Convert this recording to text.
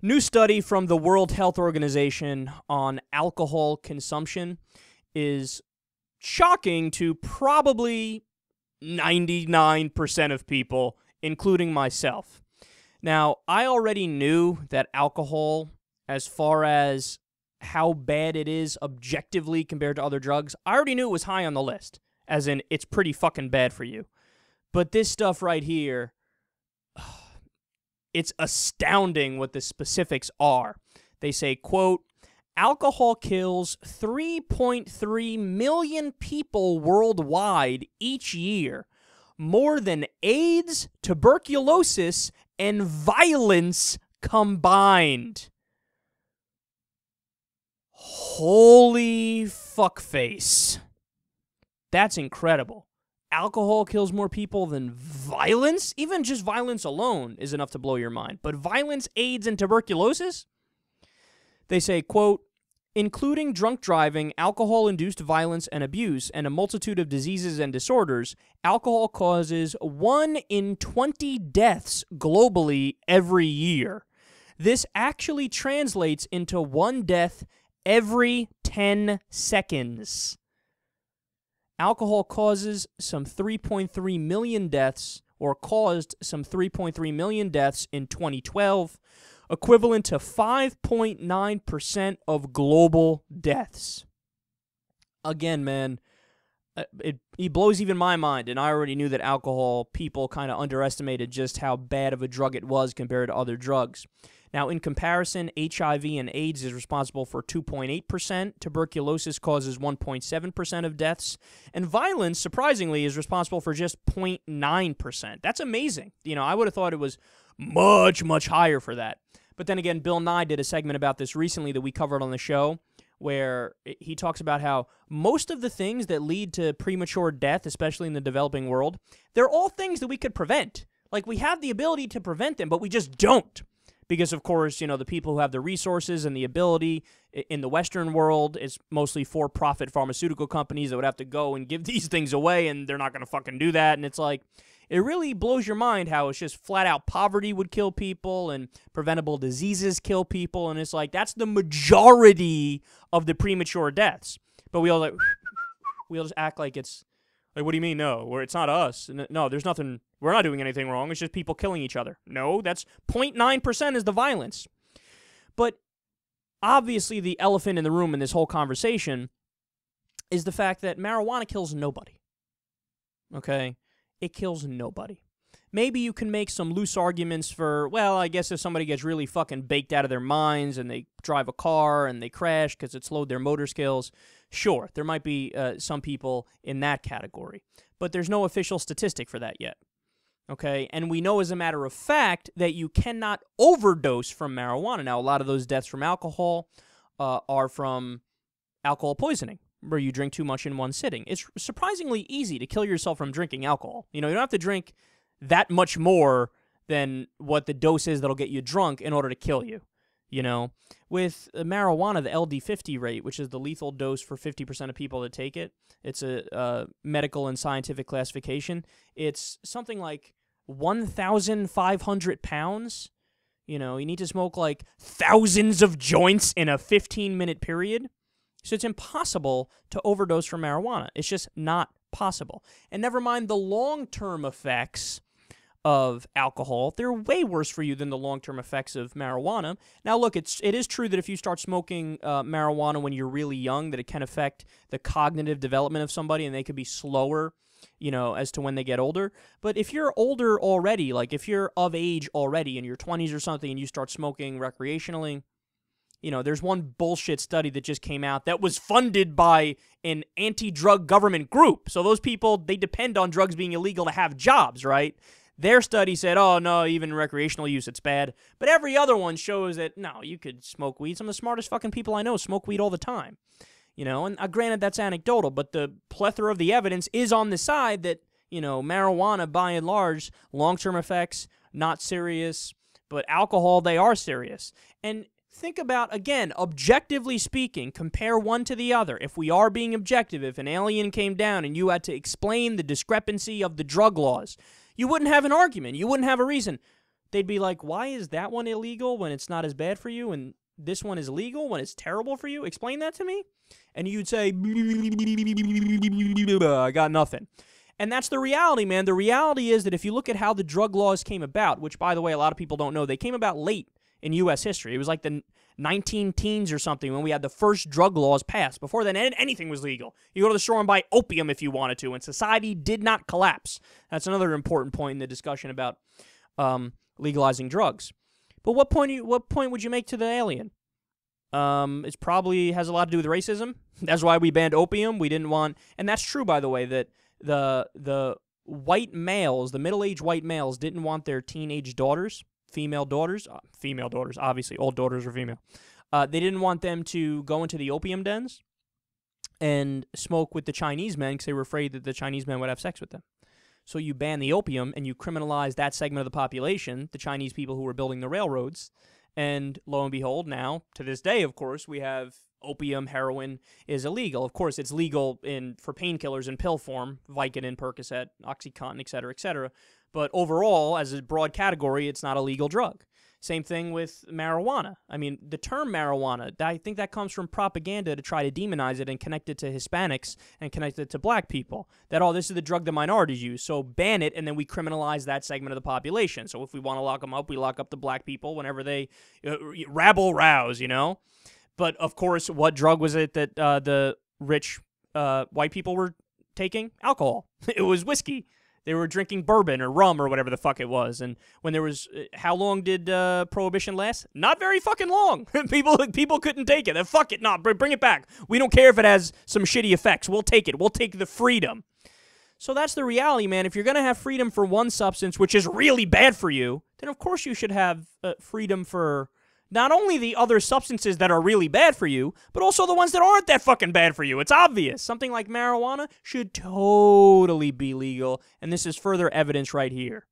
New study from the World Health Organization on alcohol consumption is shocking to probably 99% of people, including myself. Now, I already knew that alcohol, as far as how bad it is objectively compared to other drugs, I already knew it was high on the list, as in it's pretty fucking bad for you. But this stuff right here, it's astounding what the specifics are. They say, quote, alcohol kills 3.3 million people worldwide each year, more than AIDS, tuberculosis, and violence combined. Holy fuckface. That's incredible. Alcohol kills more people than violence? Even just violence alone is enough to blow your mind. But violence, AIDS, and tuberculosis? They say, quote, including drunk driving, alcohol-induced violence and abuse, and a multitude of diseases and disorders, alcohol causes 1 in 20 deaths globally every year. This actually translates into 1 death every 10 seconds. Alcohol causes some 3.3 million deaths, or caused some 3.3 million deaths in 2012, equivalent to 5.9% of global deaths. Again, man, it blows even my mind, and I already knew that alcohol, people kind of underestimated just how bad of a drug it was compared to other drugs. Now, in comparison, HIV and AIDS is responsible for 2.8%, tuberculosis causes 1.7% of deaths, and violence, surprisingly, is responsible for just 0.9%. That's amazing. You know, I would have thought it was much, much higher for that. But then again, Bill Nye did a segment about this recently that we covered on the show, where he talks about how most of the things that lead to premature death, especially in the developing world, they're all things that we could prevent. Like, we have the ability to prevent them, but we just don't. Because, of course, you know, the people who have the resources and the ability in the Western world, it's mostly for-profit pharmaceutical companies that would have to go and give these things away, and they're not going to fucking do that. And it's like, it really blows your mind how it's just flat-out poverty would kill people and preventable diseases kill people. And it's like, that's the majority of the premature deaths. But we all just act like it's, like, what do you mean, no? Where it's not us. No, there's nothing. We're not doing anything wrong. It's just people killing each other. No, that's 0.9% is the violence. But obviously the elephant in the room in this whole conversation is the fact that marijuana kills nobody. Okay? It kills nobody. Maybe you can make some loose arguments for, well, I guess if somebody gets really fucking baked out of their minds and they drive a car and they crash because it slowed their motor skills, sure, there might be some people in that category. But there's no official statistic for that yet. Okay? And we know as a matter of fact that you cannot overdose from marijuana. Now, a lot of those deaths from alcohol are from alcohol poisoning, where you drink too much in one sitting. It's surprisingly easy to kill yourself from drinking alcohol. You know, you don't have to drink that much more than what the dose is that'll get you drunk in order to kill you, you know? With marijuana, the LD50 rate, which is the lethal dose for 50% of people that take it, it's a medical and scientific classification. It's something like 1,500 pounds. You know, you need to smoke like thousands of joints in a 15-minute period. So it's impossible to overdose from marijuana. It's just not possible. And never mind the long-term effects of alcohol. They're way worse for you than the long-term effects of marijuana. Now, look, it is true that if you start smoking marijuana when you're really young, that it can affect the cognitive development of somebody, and they could be slower, you know, as to when they get older. But if you're older already, like if you're of age already in your 20s or something and you start smoking recreationally, you know, there's one bullshit study that just came out that was funded by an anti-drug government group. So those people, they depend on drugs being illegal to have jobs, right? Their study said, oh, no, even recreational use, it's bad. But every other one shows that, no, you could smoke weed. Some of the smartest fucking people I know smoke weed all the time. You know, and granted, that's anecdotal, but the plethora of the evidence is on the side that, you know, marijuana, by and large, long-term effects, not serious, but alcohol, they are serious. And think about, again, objectively speaking, compare one to the other. If we are being objective, if an alien came down and you had to explain the discrepancy of the drug laws, you wouldn't have an argument. You wouldn't have a reason. they'd be like, why is that one illegal when it's not as bad for you, and this one is legal when it's terrible for you? Explain that to me. And you'd say, I got nothing. And that's the reality, man. The reality is that if you look at how the drug laws came about, which, by the way, a lot of people don't know, they came about late in U.S. history. It was like the 19 teens or something when we had the first drug laws passed. Before then, anything was legal. You go to the store and buy opium if you wanted to, and society did not collapse. That's another important point in the discussion about legalizing drugs. But what point would you make to the alien? It probably has a lot to do with racism. That's why we banned opium. We didn't want, and that's true, by the way, that the white males, the middle-aged white males, didn't want their teenage daughters, female daughters, obviously, all daughters are female. They didn't want them to go into the opium dens and smoke with the Chinese men because they were afraid that the Chinese men would have sex with them. So you ban the opium and you criminalize that segment of the population, the Chinese people who were building the railroads. And lo and behold, now, to this day, of course, we have opium, heroin is illegal. Of course, it's legal for painkillers in pill form, Vicodin, Percocet, OxyContin, et cetera. But overall, as a broad category, it's not a legal drug. Same thing with marijuana. I mean, the term marijuana, I think that comes from propaganda to try to demonize it and connect it to Hispanics and connect it to black people. That, oh, this is the drug the minorities use, so ban it, and then we criminalize that segment of the population. So if we want to lock them up, we lock up the black people whenever they rabble-rouse, you know? But, of course, what drug was it that the rich white people were taking? Alcohol. It was whiskey. They were drinking bourbon or rum or whatever the fuck it was. And when there was, how long did Prohibition last? Not very fucking long. People couldn't take it. Fuck it, no, bring it back. We don't care if it has some shitty effects. We'll take it. We'll take the freedom. So that's the reality, man. If you're going to have freedom for one substance, which is really bad for you, then of course you should have freedom for not only the other substances that are really bad for you, but also the ones that aren't that fucking bad for you. It's obvious. Something like marijuana should totally be legal, and this is further evidence right here.